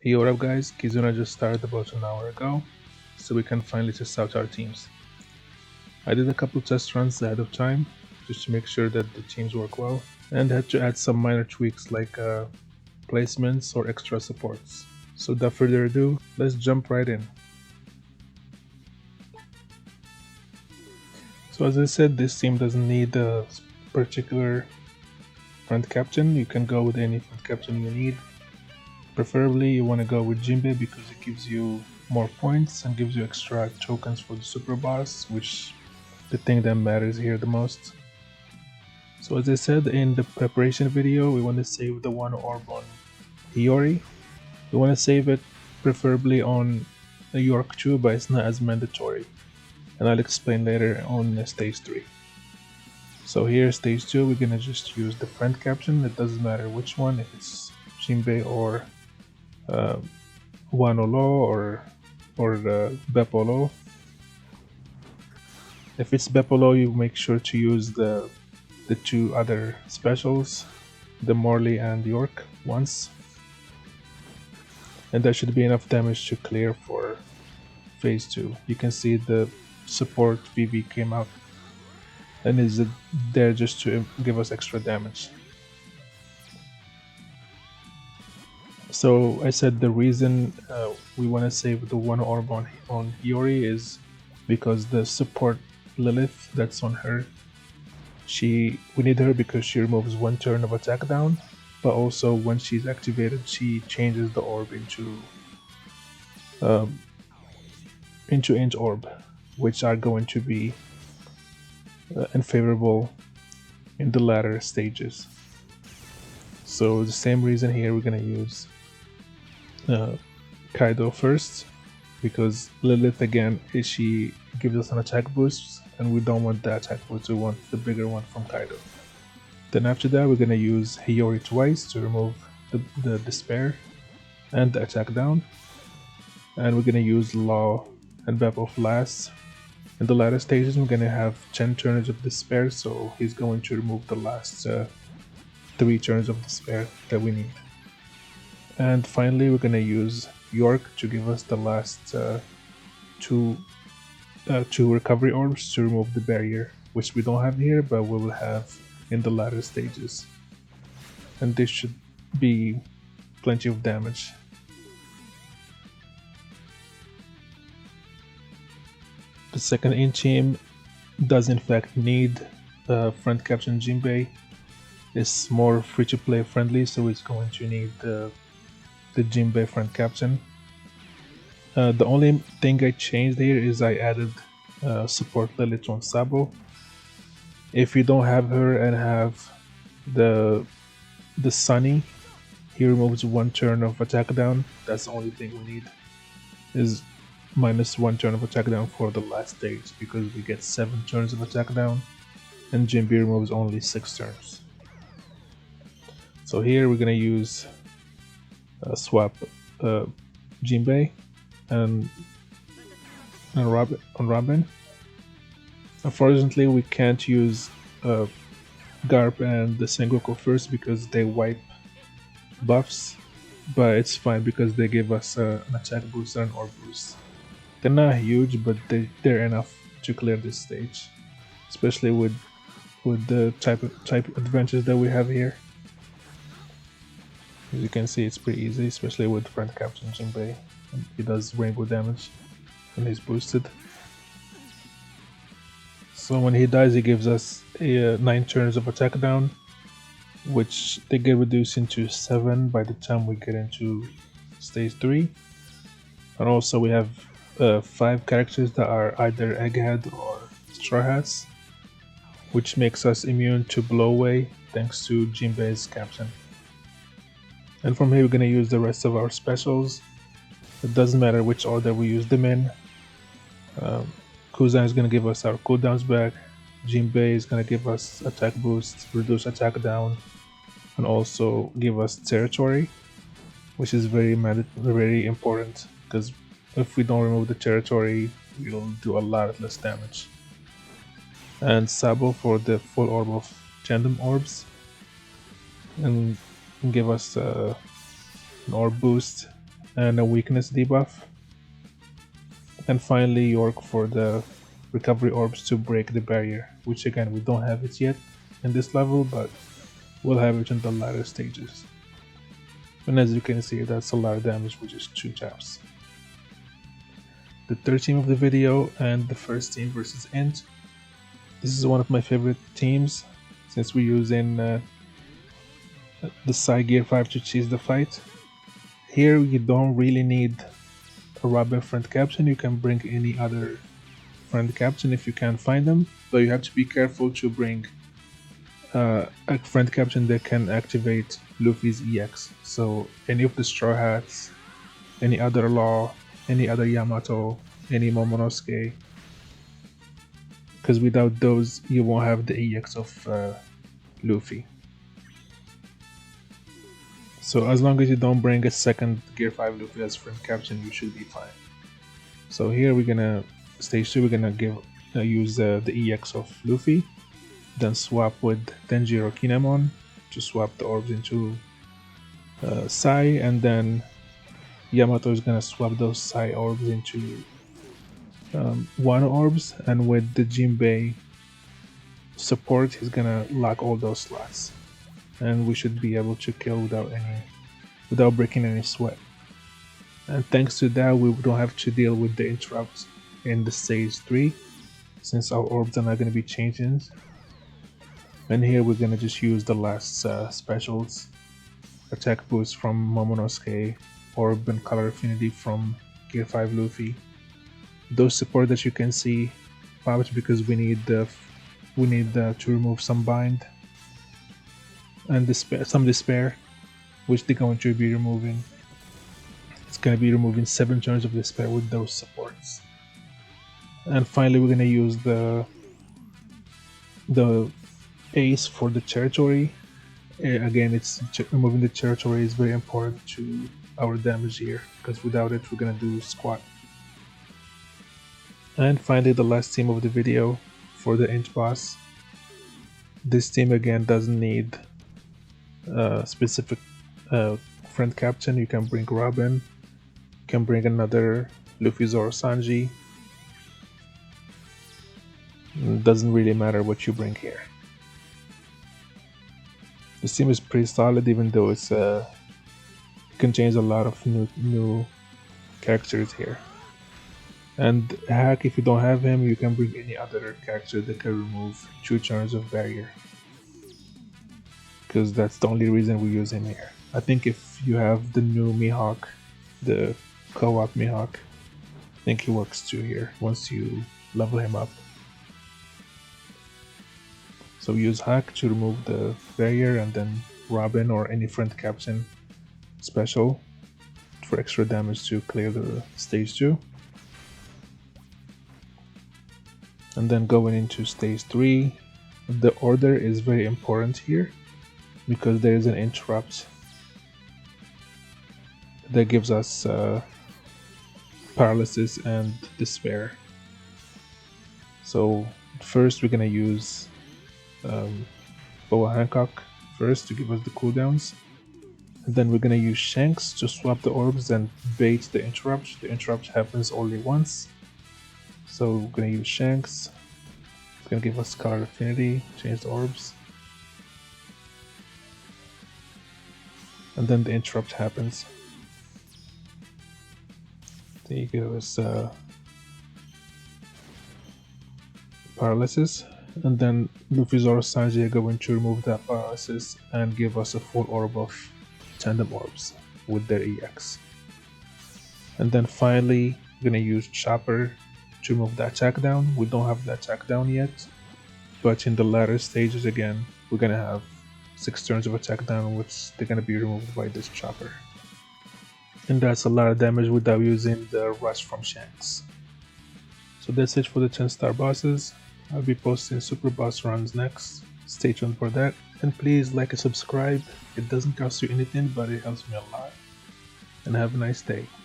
Hey, what up guys, Kizuna just started about an hour ago, so we can finally test out our teams. I did a couple test runs ahead of time, just to make sure that the teams work well, and had to add some minor tweaks like placements or extra supports. So without further ado, let's jump right in. So as I said, this team doesn't need a particular front captain. You can go with any front captain you need. Preferably you want to go with Jinbei because it gives you more points and gives you extra tokens for the super boss, which the thing that matters here the most. So as I said in the preparation video, we want to save the one orb on Hiyori. We want to save it preferably on York too, but it's not as mandatory, and I'll explain later on stage 3. So here stage 2, we're gonna just use the friend caption. It doesn't matter which one, if it's Jinbei or Wanolo or the Bepolo. If it's Bepolo, you make sure to use the two other specials, the Morley and York once, and that should be enough damage to clear for phase 2. You can see the support VV came out and is there just to give us extra damage. So I said the reason we want to save the one orb on Hiyori is because the support Lilith that's on her, we need her because she removes 1 turn of attack down, but also when she's activated she changes the orb into inch orb, which are going to be unfavorable in the latter stages. So the same reason here, we're gonna use Kaido first, because Lilith again, she gives us an attack boost and we don't want the attack boost, we want the bigger one from Kaido. Then after that we're gonna use Hiyori twice to remove the despair and the attack down, and we're gonna use Law and Beppo last. In the latter stages we're gonna have 10 turns of despair, so he's going to remove the last 3 turns of despair that we need. And finally we're gonna use York to give us the last two recovery orbs to remove the barrier, which we don't have here but we will have in the latter stages, and this should be plenty of damage. The second in team does in fact need front captain Jinbei. It's more free to play friendly, so it's going to need the Jinbei front captain. The only thing I changed here is I added support Lilith on Sabo. If you don't have her and have the Sunny, he removes 1 turn of attack down. That's the only thing we need, is minus 1 turn of attack down for the last stage, because we get 7 turns of attack down and Jinbei removes only 6 turns. So here we're gonna use swap Jinbei and Robin. Unfortunately, we can't use Garp and the Sengoku first because they wipe buffs, but it's fine because they give us an attack boost and an orb boost. They're not huge, but they're enough to clear this stage, especially with the type of adventures that we have here. As you can see, it's pretty easy, especially with front captain Jinbei. He does rainbow damage when he's boosted. So when he dies, he gives us 9 turns of attack down, which they get reduced into 7 by the time we get into stage 3. And also we have 5 characters that are either Egghead or Straw Hats, which makes us immune to blowaway thanks to Jinbei's captain. And from here we're gonna use the rest of our specials. It doesn't matter which order we use them in. Kuzan is gonna give us our cooldowns back. Jinbei is gonna give us attack boost, reduce attack down, and also give us territory, which is very important, because if we don't remove the territory, we'll do a lot less damage. And Sabo for the full orb of tandem orbs, and give us an orb boost and a weakness debuff. And finally York for the recovery orbs to break the barrier, which again we don't have it yet in this level, but we'll have it in the latter stages. And as you can see, that's a lot of damage with just 2 taps. The third team of the video and the first team versus Int. This is one of my favorite teams since we're using the Psy Gear 5 to cheese the fight. Here you don't really need a Robin friend captain, you can bring any other friend captain if you can find them, but you have to be careful to bring a friend captain that can activate Luffy's EX. So any of the Straw Hats, any other Law, any other Yamato, any Momonosuke, because without those you won't have the EX of Luffy. So as long as you don't bring a second Gear 5 Luffy as friend captain, you should be fine. So here we're gonna, stage 2, we're gonna use the EX of Luffy, then swap with Denjiro Kinemon to swap the orbs into Psy, and then Yamato is gonna swap those Psy orbs into Wano orbs, and with the Jinbei support he's gonna lock all those slots, and we should be able to kill without breaking any sweat. And thanks to that we don't have to deal with the interrupts in the stage 3 since our orbs are not going to be changing. And here we're going to just use the last specials, attack boost from Momonosuke, orb and color affinity from Gear 5 Luffy. Those support that you can see popped because we need to remove some bind and some despair, which they're going to be removing. It's going to be removing 7 turns of despair with those supports. And finally we're going to use the ace for the territory. Again, it's removing the territory is very important to our damage here, because without it we're going to do squat. And finally the last team of the video for the Int boss. This team again doesn't need specific friend captain. You can bring Robin, you can bring another Luffy, Zoro, Sanji. It doesn't really matter what you bring here. This team is pretty solid, even though it's contains a lot of new characters here. And Hack, if you don't have him, you can bring any other character that can remove 2 turns of barrier, because that's the only reason we use him here. I think if you have the new Mihawk, the co-op Mihawk, I think he works too here once you level him up. So use Hack to remove the barrier, and then Robin or any friend captain special for extra damage to clear the stage 2. And then going into stage 3, the order is very important here, because there is an interrupt that gives us paralysis and despair. So first we're gonna use Boa Hancock first to give us the cooldowns, and then we're gonna use Shanks to swap the orbs and bait the interrupt. The interrupt happens only once, so we're gonna use Shanks. It's gonna give us color affinity, change the orbs, and then the interrupt happens. There you go, it's paralysis, and then Luffy, Zoro, Sanji are going to remove that paralysis and give us a full orb of tandem orbs with their EX. And then finally we're gonna use Chopper to remove the attack down. We don't have the attack down yet, but in the latter stages again we're gonna have 6 turns of attack down, which they're gonna be removed by this Chopper. And that's a lot of damage without using the rush from Shanks. So that's it for the 10-star bosses. I'll be posting super boss runs next. Stay tuned for that, and please like and subscribe. It doesn't cost you anything, but it helps me a lot. And have a nice day.